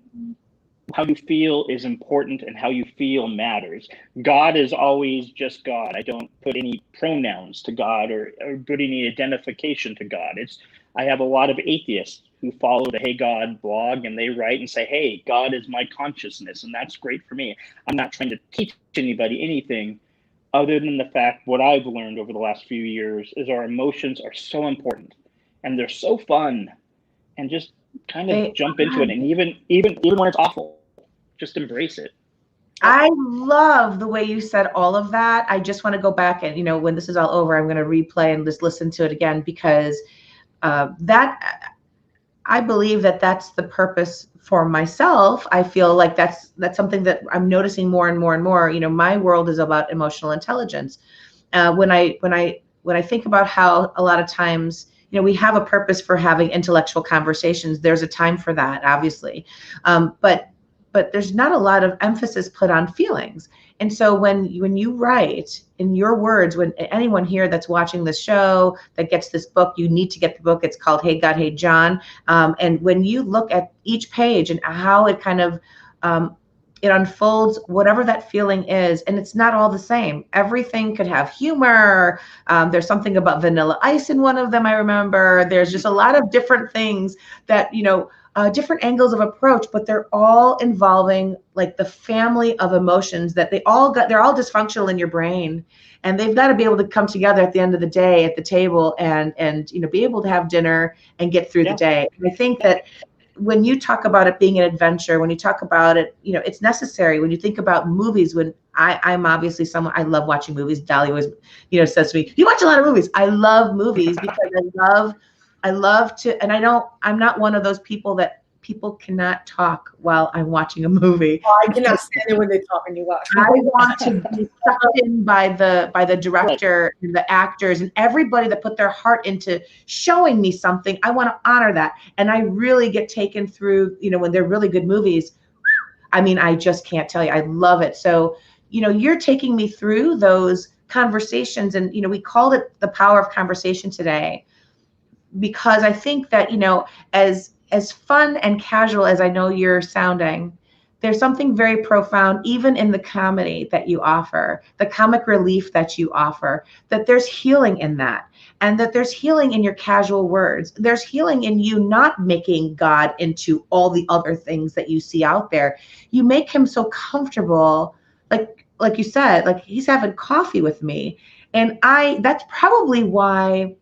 how you feel is important and how you feel matters. God is always just God. I don't put any pronouns to God or put any identification to God. I have a lot of atheists who follow the Hey God blog, and they write and say, hey, God is my consciousness, and that's great for me. I'm not trying to teach anybody anything, other than the fact what I've learned over the last few years is our emotions are so important, and they're so fun, and just kind of jump into it. And even when it's awful, just embrace it. I love the way you said all of that. I just want to go back and, when this is all over, I'm going to replay and just listen to it again, because I believe that that's the purpose for myself. I feel like that's something that I'm noticing more and more and more. My world is about emotional intelligence. When I think about how a lot of times, we have a purpose for having intellectual conversations. There's a time for that, obviously, but there's not a lot of emphasis put on feelings. And so when you write in your words, when anyone here that's watching this show that gets this book, you need to get the book. It's called Hey God, Hey John. And when you look at each page and how it kind of it unfolds, whatever that feeling is, and it's not all the same. Everything could have humor. There's something about vanilla ice in one of them, I remember. There's just a lot of different things that, different angles of approach, but they're all involving like the family of emotions that they're all dysfunctional in your brain, and they've got to be able to come together at the end of the day at the table and be able to have dinner and get through the day. And I think that when you talk about it being an adventure, when you talk about it, it's necessary. When you think about movies, when I'm obviously someone, I love watching movies. Dolly always, says to me, you watch a lot of movies. I love movies because I love to, and I'm not one of those people that people cannot talk while I'm watching a movie. Oh, I cannot stand it when they talk and you watch. I want to be sucked in by the director and the actors and everybody that put their heart into showing me something. I want to honor that. And I really get taken through, when they're really good movies. I mean, I just can't tell you. I love it. So, you're taking me through those conversations, and, we called it the power of conversation today, because I think that, as fun and casual as I know you're sounding, there's something very profound, even in the comedy that you offer, the comic relief that you offer, that there's healing in that, and that there's healing in your casual words. There's healing in you not making God into all the other things that you see out there. You make him so comfortable, like you said, like he's having coffee with me. And that's probably why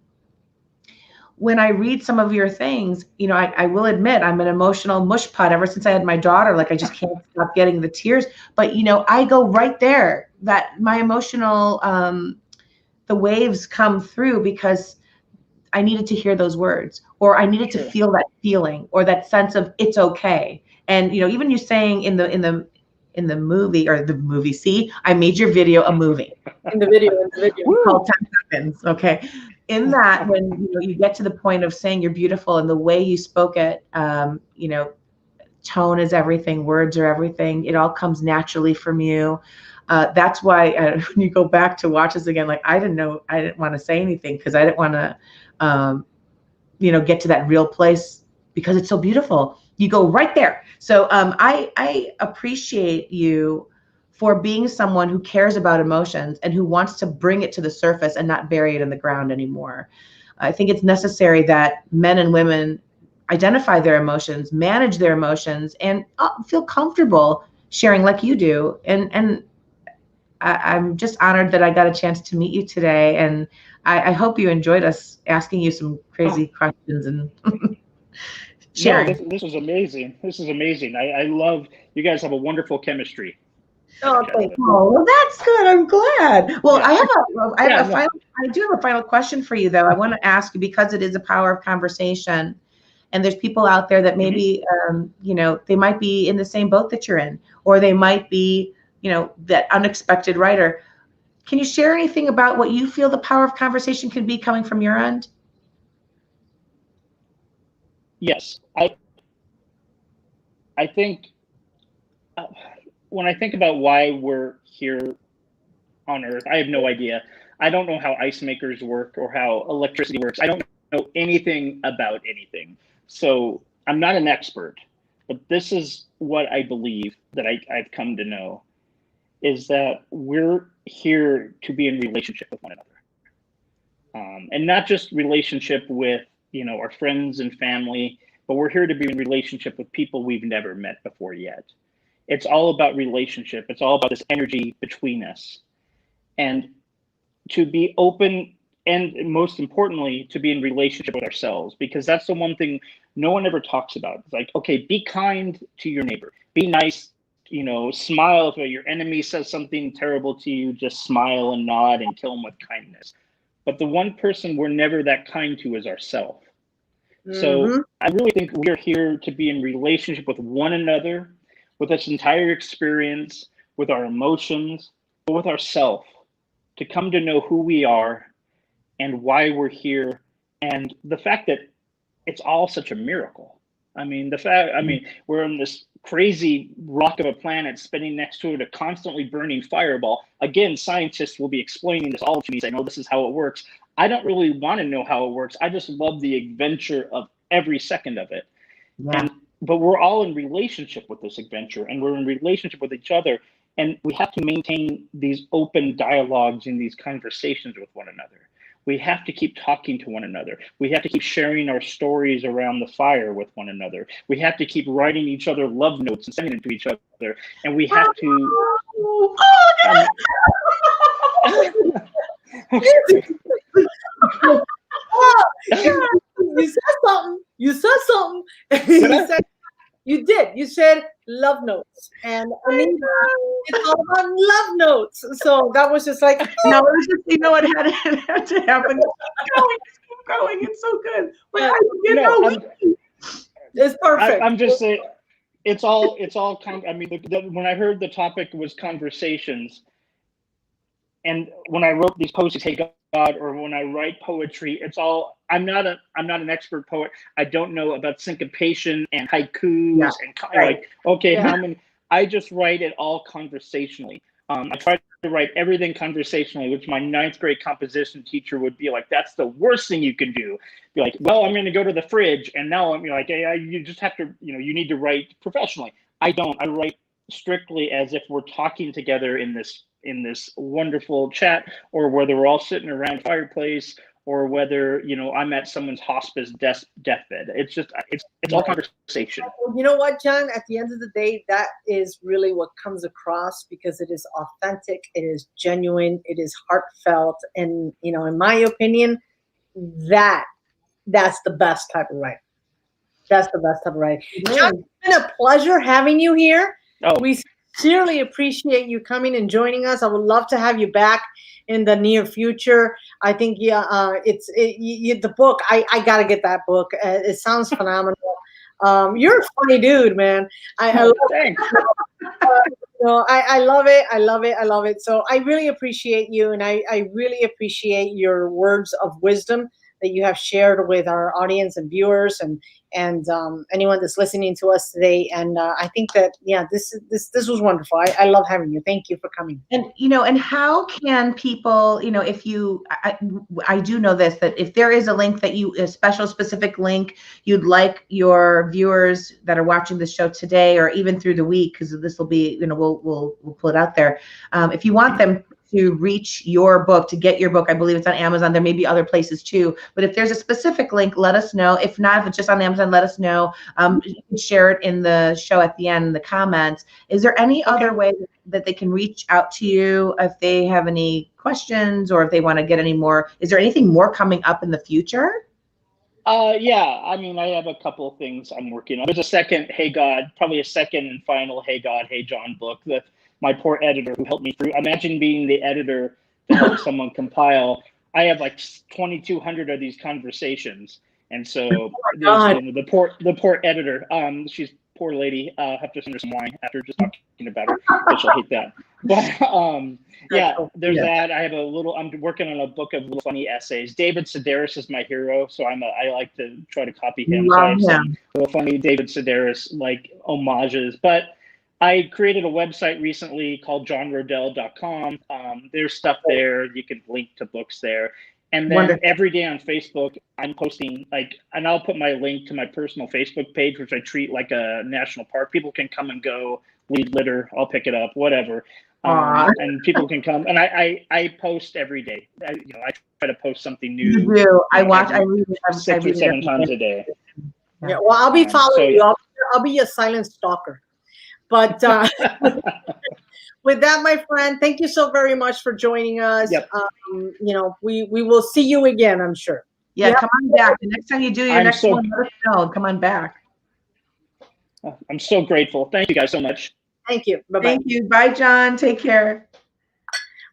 when I read some of your things, I will admit I'm an emotional mush pot ever since I had my daughter. Like I just can't stop getting the tears. But, I go right there, that my emotional, the waves come through because I needed to hear those words, or I needed to feel that feeling, or that sense of it's okay. And, even you saying in the movie, see, I made your video a movie. In the video. Called 10 Seconds. Okay. in that, when you get to the point of saying you're beautiful and the way you spoke it, tone is everything, words are everything. It all comes naturally from you. That's why when you go back to watch this again, like I didn't want to say anything because I didn't want to, get to that real place because it's so beautiful. You go right there. So I appreciate you for being someone who cares about emotions and who wants to bring it to the surface and not bury it in the ground anymore. I think it's necessary that men and women identify their emotions, manage their emotions, and feel comfortable sharing like you do. And I'm just honored that I got a chance to meet you today. And I hope you enjoyed us asking you some crazy questions and sharing. No, this was amazing. This is amazing. I love, you guys have a wonderful chemistry. Oh, thank you. Oh, well, that's good. I'm glad. Well, Yeah. I do have a final question for you, though. I want to ask you, because it is a power of conversation, and there's people out there that maybe, they might be in the same boat that you're in, or they might be, that unexpected writer. Can you share anything about what you feel the power of conversation can be coming from your end? Yes, I think when I think about why we're here on Earth, I have no idea. I don't know how ice makers work or how electricity works. I don't know anything about anything. So I'm not an expert, but this is what I believe that I've come to know, is that we're here to be in relationship with one another. And not just relationship with, our friends and family, but we're here to be in relationship with people we've never met before yet. It's all about relationship. It's all about this energy between us. And to be open, and most importantly, to be in relationship with ourselves, because that's the one thing no one ever talks about. It's like, okay, be kind to your neighbor, be nice, smile. If your enemy says something terrible to you, just smile and nod and kill them with kindness. But the one person we're never that kind to is ourselves. So I really think we're here to be in relationship with one another, with this entire experience, with our emotions, but with ourselves, to come to know who we are and why we're here, and the fact that it's all such a miracle. We're on this crazy rock of a planet spinning next to it, a constantly burning fireball. Again, scientists will be explaining this all to me, saying, "Oh, this is how it works." I don't really want to know how it works. I just love the adventure of every second of it. Yeah. But we're all in relationship with this adventure, and we're in relationship with each other. And we have to maintain these open dialogues and these conversations with one another. We have to keep talking to one another. We have to keep sharing our stories around the fire with one another. We have to keep writing each other love notes and sending them to each other. And we have to... You said something. You said love notes, and Anita, it's all about love notes. So that was just like, no, it was just, it had to happen. Keep going. It's so good. But it's perfect. I'm just saying, it's all. When I heard the topic was conversations, and when I wrote these posts, "Hey God," or when I write poetry, it's all. I'm not an expert poet. I don't know about syncopation and haikus how many. I just write it all conversationally. I try to write everything conversationally, which my 9th grade composition teacher would be like, "That's the worst thing you can do." Be like, "Well, I'm going to go to the fridge," and now I'm like, "Hey, you just have to, you need to write professionally." I don't. I write strictly as if we're talking together in this wonderful chat, or whether we're all sitting around a fireplace, or whether I'm at someone's hospice deathbed. It's all conversation. You know what, John? At the end of the day, that is really what comes across, because it is authentic, it is genuine, it is heartfelt, and in my opinion, that's the best type of writing. That's the best type of writing. John, it's been a pleasure having you here. Oh. We sincerely appreciate you coming and joining us. I would love to have you back in the near future. I think the book. I gotta get that book. It sounds phenomenal. You're a funny dude, man. I love Thanks. No, I love it. I love it. I love it. So I really appreciate you, and I really appreciate your words of wisdom that you have shared with our audience and viewers, and anyone that's listening to us today. And I think that this was wonderful. I love having you. Thank you for coming. And and how can people, if I do know this, that if there is a link that a special specific link you'd like your viewers that are watching the show today, or even through the week, because this will be, we'll pull it out there. If you want them to reach your book, to get your book, I believe it's on Amazon. There may be other places too, but if there's a specific link, let us know. If not, if it's just on Amazon, let us know. You can share it in the show at the end in the comments. Is there any other way that they can reach out to you if they have any questions, or if they want to get any more? Is there anything more coming up in the future? Yeah, I mean, I have a couple of things I'm working on. There's a second Hey God, probably a second and final Hey God, Hey John book that my poor editor who helped me through. Imagine being the editor to help someone compile. I have like 2,200 of these conversations, and so the poor editor. She's poor lady. Have to send her some wine after just talking about her, but she'll hate that. But there's that. I have I'm working on a book of little funny essays. David Sedaris is my hero, so I like to try to copy him. So I have some little funny David Sedaris like homages. But I created a website recently called johnroedel.com. There's stuff there. You can link to books there. And then every day on Facebook, I'm posting and I'll put my link to my personal Facebook page, which I treat like a national park. People can come and go, leave litter, I'll pick it up, whatever. And people can come, and I post every day. I try to post something new. You do. I read 6 or 7 times a day. Yeah. Well, I'll be following you. I'll be a silent stalker. But with that, my friend, thank you so very much for joining us. Yep. We will see you again, I'm sure. Yeah, come on back. The next time you do your next one, let us know. Come on back. I'm so grateful. Thank you guys so much. Thank you. Bye-bye. Thank you. Bye, John. Take care.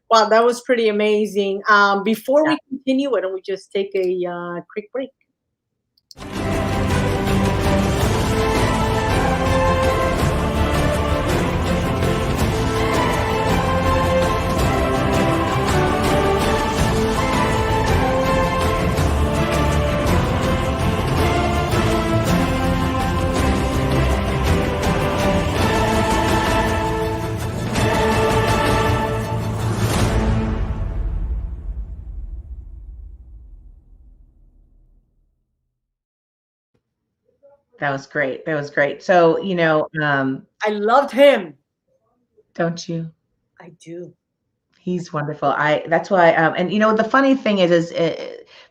Wow, that was pretty amazing. Before we continue, why don't we just take a quick break? That was great. That was great. So, I loved him. Don't you? I do. He's wonderful. That's why, and the funny thing is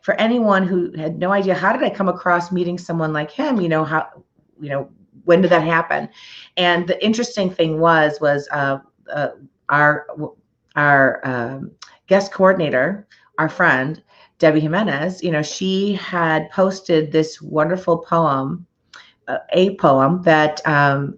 for anyone who had no idea, how did I come across meeting someone like him? When did that happen? And the interesting thing was our guest coordinator, our friend, Debbie Jimenez, she had posted this wonderful poem, a poem that, had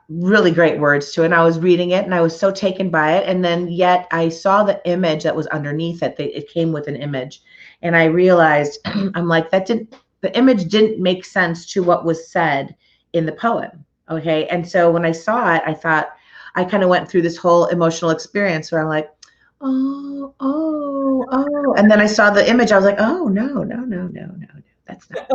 really great words to it. And I was reading it and I was so taken by it. And then yet I saw the image that was underneath it. It came with an image. And I realized, I'm like, the image didn't make sense to what was said in the poem. Okay. And so when I saw it, I thought, I kind of went through this whole emotional experience where I'm like, oh. And then I saw the image. I was like, oh, no, that's not.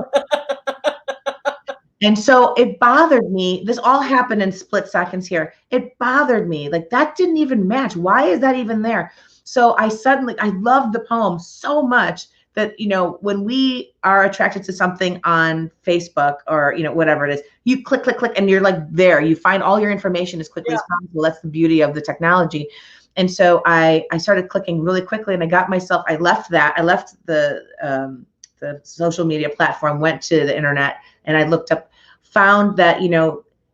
And so it bothered me. This all happened in split seconds here. It bothered me. Like, that didn't even match. Why is that even there? So I loved the poem so much that, when we are attracted to something on Facebook or, whatever it is, you click, and you're like there. You find all your information as quickly as possible. That's the beauty of the technology. And so I started clicking really quickly, and I left the social media platform, went to the internet, and I looked up, found that,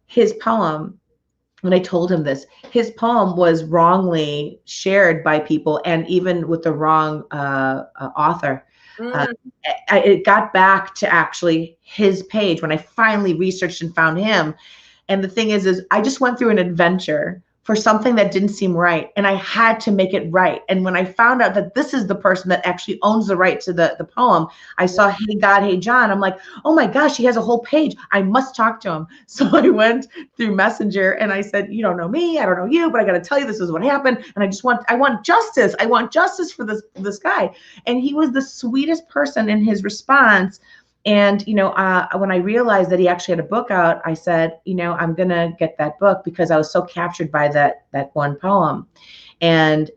his poem, when I told him this, his poem was wrongly shared by people, and even with the wrong author. It got back to actually his page when I finally researched and found him. And the thing is I just went through an adventure for something that didn't seem right, and I had to make it right. And when I found out that this is the person that actually owns the right to the poem, I saw Hey God, Hey John. I'm like, oh my gosh, he has a whole page. I must talk to him. So I went through Messenger and I said, you don't know me, I don't know you, but I got to tell you this is what happened. And I want justice. I want justice for this guy. And he was the sweetest person in his response. And, when I realized that he actually had a book out, I said, I'm going to get that book because I was so captured by that one poem. And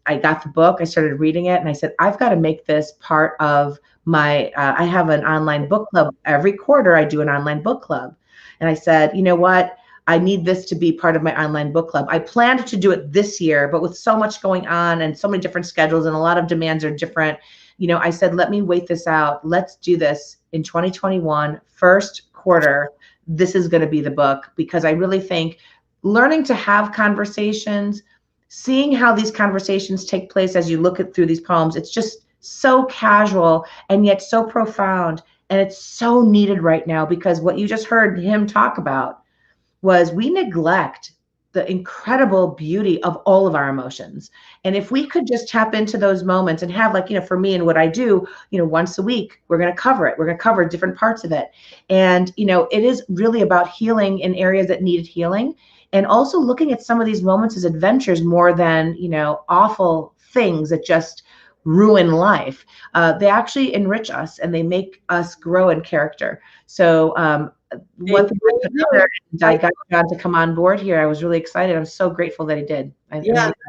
I got the book, I started reading it, and I said, I've got to make this part of my, I have an online book club. Every quarter I do an online book club. And I said, you know what? I need this to be part of my online book club. I planned to do it this year, but with so much going on and so many different schedules and a lot of demands are different, I said, let me wait this out. Let's do this in 2021, first quarter. This is going to be the book, because I really think learning to have conversations, seeing how these conversations take place as you look through these poems, it's just so casual and yet so profound. And it's so needed right now, because what you just heard him talk about was we neglect the incredible beauty of all of our emotions. And if we could just tap into those moments and have, like, for me and what I do, once a week, we're going to cover it. We're going to cover different parts of it. And, it is really about healing in areas that needed healing, and also looking at some of these moments as adventures more than, awful things that just ruin life. They actually enrich us and they make us grow in character. So, one thing I got John to come on board here. I was really excited. I'm so grateful that he did.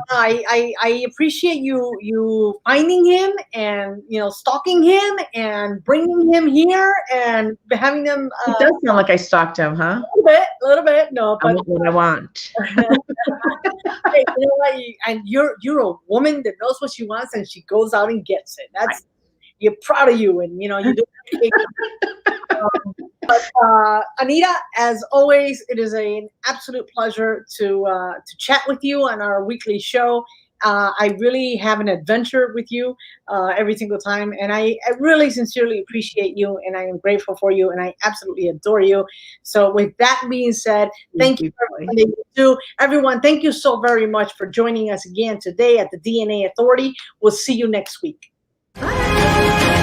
I appreciate you finding him and stalking him and bringing him here and having them. It does sound like I stalked him, huh? A little bit. No, but what I want. Hey, you know what? And you're a woman that knows what she wants and she goes out and gets it. That's you're proud of you, and you do. But Anita, as always, it is an absolute pleasure to chat with you on our weekly show. I really have an adventure with you every single time, and I really sincerely appreciate you, and I am grateful for you, and I absolutely adore you. So with that being said, thank you for everyone. Thank you so very much for joining us again today at the DNA Authority. We'll see you next week. Bye.